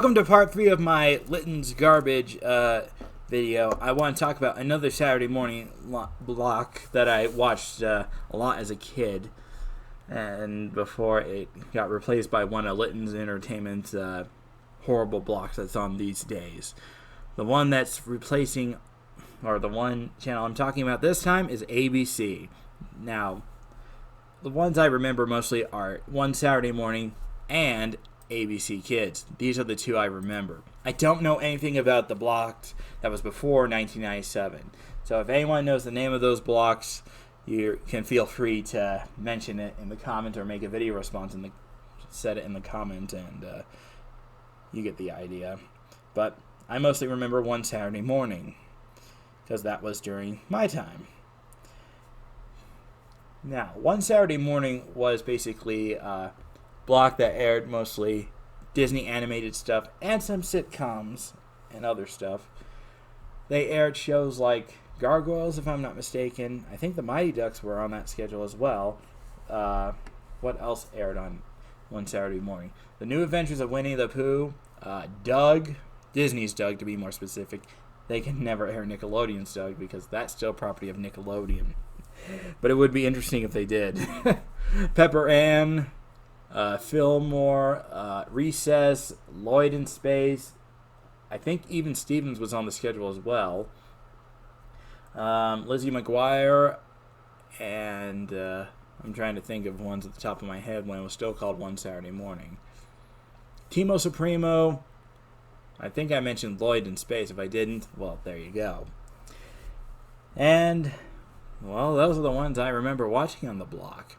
Welcome to part 3 of my Litton's Garbage video. I want to talk about another Saturday morning block that I watched a lot as a kid, and before it got replaced by one of Litton's Entertainment's horrible blocks that's on these days. The one that's replacing, or the one channel I'm talking about this time, is ABC. Now, the ones I remember mostly are One Saturday Morning and ABC Kids. These are the two I remember. I don't know anything about the blocks that was before 1997. So if anyone knows the name of those blocks, you can feel free to mention it in the comment or make a video response and set it in the comment, and you get the idea. But I mostly remember One Saturday Morning because that was during my time. Now, One Saturday Morning was basically block that aired mostly Disney animated stuff and some sitcoms and other stuff. They aired shows like Gargoyles, if I'm not mistaken. I think the Mighty Ducks were on that schedule as well. What else aired on One Saturday Morning? The New Adventures of Winnie the Pooh, Doug, Disney's Doug to be more specific. They can never air Nickelodeon's Doug because that's still property of Nickelodeon. But it would be interesting if they did. Pepper Ann, Fillmore, Recess, Lloyd in Space. I think even Stevens was on the schedule as well. Lizzie McGuire, and I'm trying to think of ones at the top of my head when it was still called One Saturday Morning. Timo Supremo. I think I mentioned Lloyd in Space. If I didn't, well, there you go. And, well, those are the ones I remember watching on the block.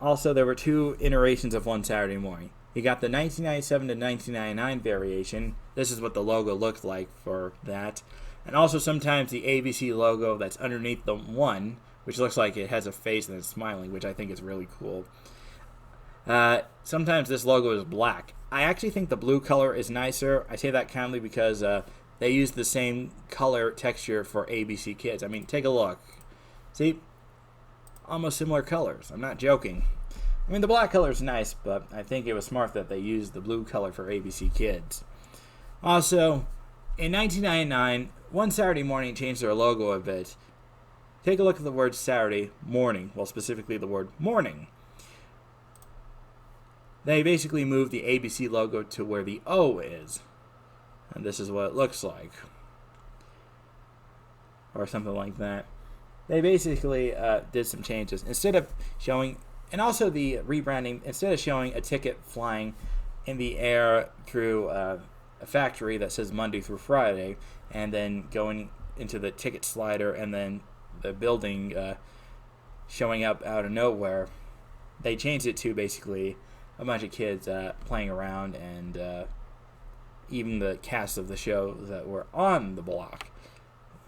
Also, there were two iterations of One Saturday Morning. You got the 1997 to 1999 variation. This is what the logo looked like for that. And also sometimes the ABC logo that's underneath the one, which looks like it has a face and it's smiling, which I think is really cool. Sometimes this logo is black. I actually think the blue color is nicer. I say that kindly because they use the same color texture for ABC Kids. I mean, take a look. See? Almost similar colors. I'm not joking. I mean, the black color is nice, but I think it was smart that they used the blue color for ABC Kids. Also, in 1999, One Saturday Morning changed their logo a bit. Take a look at the word Saturday Morning, well, specifically the word morning. They basically moved the ABC logo to where the O is. And this is what it looks like. Or something like that. They basically did some changes. Instead of showing, and also the rebranding, instead of showing a ticket flying in the air through a factory that says Monday through Friday, and then going into the ticket slider and then the building showing up out of nowhere, they changed it to basically a bunch of kids playing around, and even the cast of the show that were on the block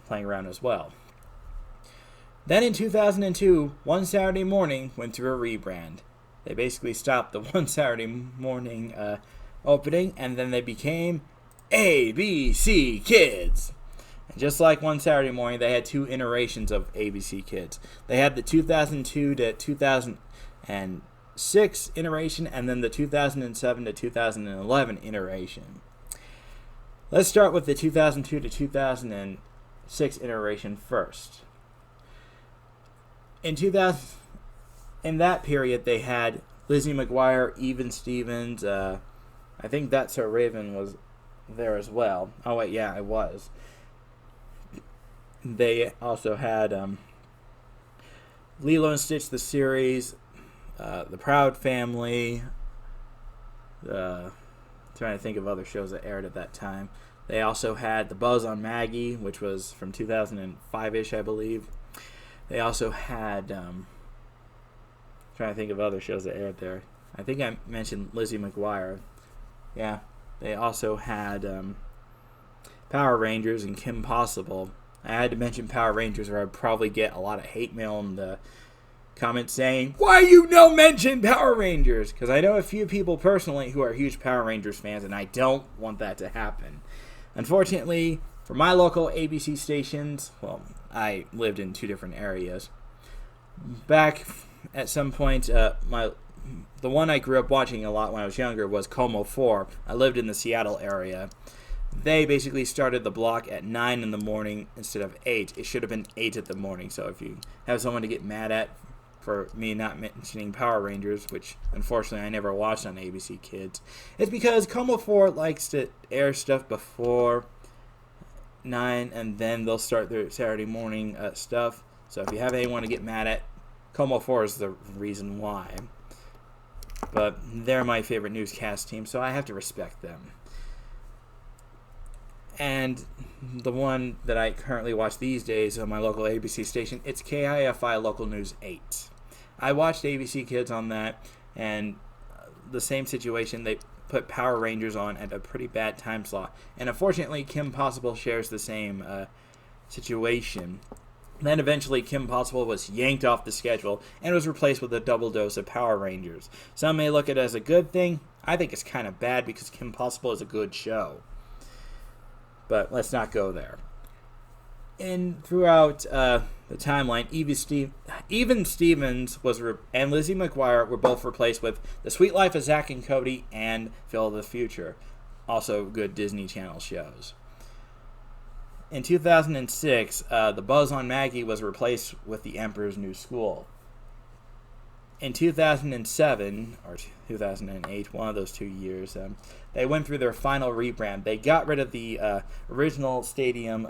playing around as well. Then in 2002, One Saturday Morning went through a rebrand. They basically stopped the One Saturday Morning opening, and then they became ABC Kids. And just like One Saturday Morning, they had two iterations of ABC Kids. They had the 2002 to 2006 iteration, and then the 2007 to 2011 iteration. Let's start with the 2002 to 2006 iteration first. In that period, they had Lizzie McGuire, Even Stevens. I think That's So Raven was there as well. Oh wait, yeah, it was. They also had Lilo and Stitch the series, The Proud Family. Trying to think of other shows that aired at that time. They also had The Buzz on Maggie, which was from 2005-ish, I believe. They also had, trying to think of other shows that aired there. I think I mentioned Lizzie McGuire. Yeah, they also had Power Rangers and Kim Possible. I had to mention Power Rangers or I'd probably get a lot of hate mail in the comments saying, "Why you no mention Power Rangers?" Because I know a few people personally who are huge Power Rangers fans, and I don't want that to happen. Unfortunately, for my local ABC stations, well, I lived in two different areas. Back at some point, my the one I grew up watching a lot when I was younger was Como 4. I lived in the Seattle area. They basically started the block at 9 in the morning instead of 8. It should have been 8 in the morning. So if you have someone to get mad at for me not mentioning Power Rangers, which unfortunately I never watched on ABC Kids, it's because Como 4 likes to air stuff before 9, and then they'll start their Saturday morning stuff. So if you have anyone to get mad at, Como 4 is the reason why. But they're my favorite newscast team, so I have to respect them. And the one that I currently watch these days on my local ABC station, it's KIFI Local News 8. I watched ABC Kids on that, and the same situation, they put Power Rangers on at a pretty bad time slot. And unfortunately, Kim Possible shares the same situation. Then eventually Kim Possible was yanked off the schedule and was replaced with a double dose of Power Rangers. Some may look at it as a good thing. I think it's kind of bad because Kim Possible is a good show. But let's not go there. And throughout the timeline, Even Stevens and Lizzie McGuire were both replaced with The Sweet Life of Zack and Cody and Phil of the Future. Also good Disney Channel shows. In 2006, The Buzz on Maggie was replaced with The Emperor's New School. In 2007, or 2008, one of those 2 years, they went through their final rebrand. They got rid of the original stadium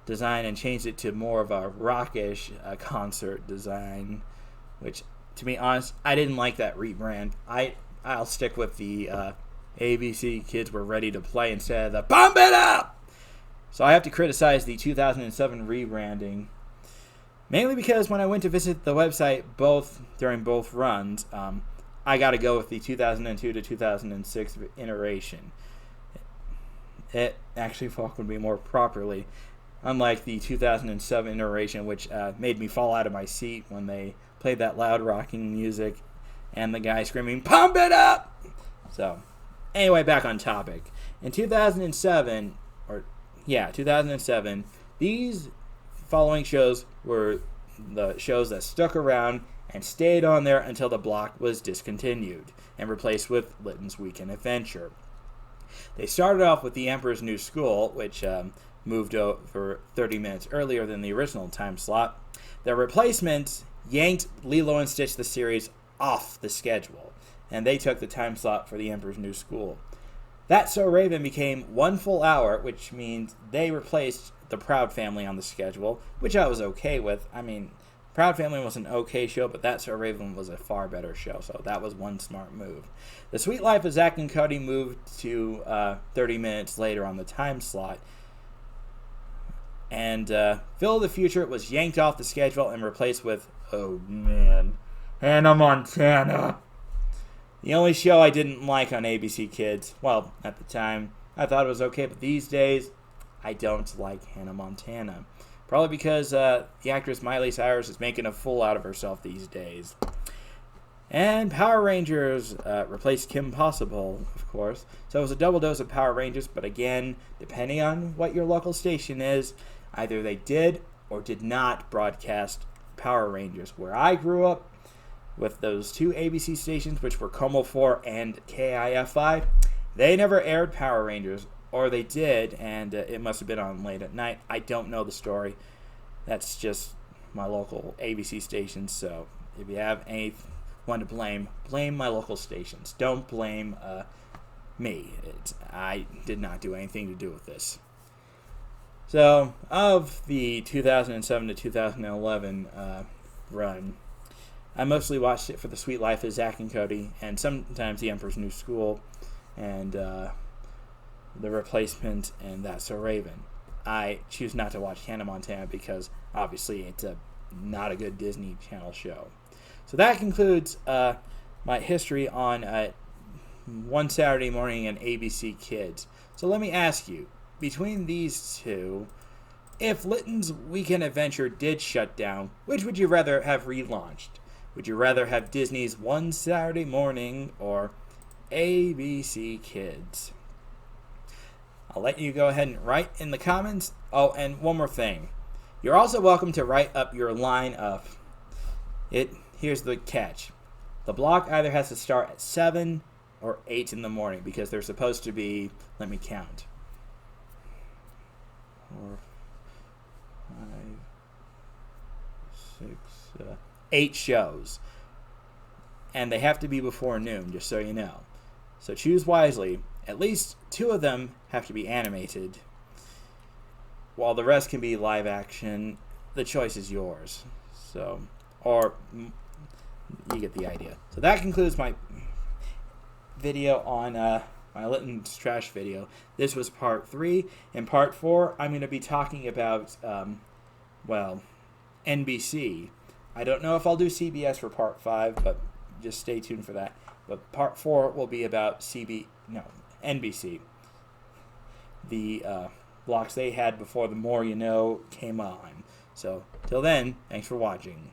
design and changed it to more of a rockish concert design, which, to be honest, I didn't like that rebrand. I'll stick with the ABC Kids Were Ready to Play instead of the Pump It Up! So I have to criticize the 2007 rebranding. Mainly because when I went to visit the website during both runs, I got to go with the 2002 to 2006 iteration. It actually functioned me more properly, unlike the 2007 iteration, which made me fall out of my seat when they played that loud rocking music and the guy screaming, "Pump it up!" So, anyway, back on topic. In 2007, these following shows were the shows that stuck around and stayed on there until the block was discontinued and replaced with Litton's Weekend Adventure. They started off with The Emperor's New School, which moved over 30 minutes earlier than the original time slot. Their replacements yanked Lilo and Stitch the series off the schedule, and they took the time slot for The Emperor's New School. That's So Raven became 1 full hour, which means they replaced The Proud Family on the schedule, which I was okay with. I mean, Proud Family was an okay show, but That's So Raven was a far better show, so that was one smart move. The Sweet Life of Zack and Cody moved to 30 minutes later on the time slot. And Phil of the Future was yanked off the schedule and replaced with, oh man, Hannah Montana. The only show I didn't like on ABC Kids, well, at the time, I thought it was okay, but these days, I don't like Hannah Montana. Probably because the actress Miley Cyrus is making a fool out of herself these days. And Power Rangers replaced Kim Possible, of course. So it was a double dose of Power Rangers, but again, depending on what your local station is, either they did or did not broadcast Power Rangers. Where I grew up, with those 2 ABC stations, which were Como 4 and KIFI, they never aired Power Rangers, or they did, and it must have been on late at night. I don't know the story. That's just my local ABC stations, so if you have anyone to blame my local stations. Don't blame me. I did not do anything to do with this. So, of the 2007 to 2011 run, I mostly watched it for The Sweet Life of Zack and Cody, and sometimes The Emperor's New School, and The Replacement, and That's So Raven. I choose not to watch Hannah Montana because, obviously, it's not a good Disney Channel show. So that concludes my history on One Saturday Morning and ABC Kids. So let me ask you, between these two, if Litton's Weekend Adventure did shut down, which would you rather have relaunched? Would you rather have Disney's One Saturday Morning or ABC Kids? I'll let you go ahead and write in the comments. Oh, and one more thing. You're also welcome to write up your line of it. Here's the catch. The block either has to start at 7 or 8 in the morning because they're supposed to be, let me count, 4, 5, 6, 8 shows. And they have to be before noon, just so you know. So choose wisely. At least 2 of them have to be animated, while the rest can be live action. The choice is yours. So, or you get the idea. So that concludes my video on my Litton's Trash video. This was part 3. In part 4, I'm going to be talking about, well, NBC. I don't know if I'll do CBS for part 5, but just stay tuned for that. But part 4 will be about NBC. The blocks they had before the More You Know came on. So, till then, thanks for watching.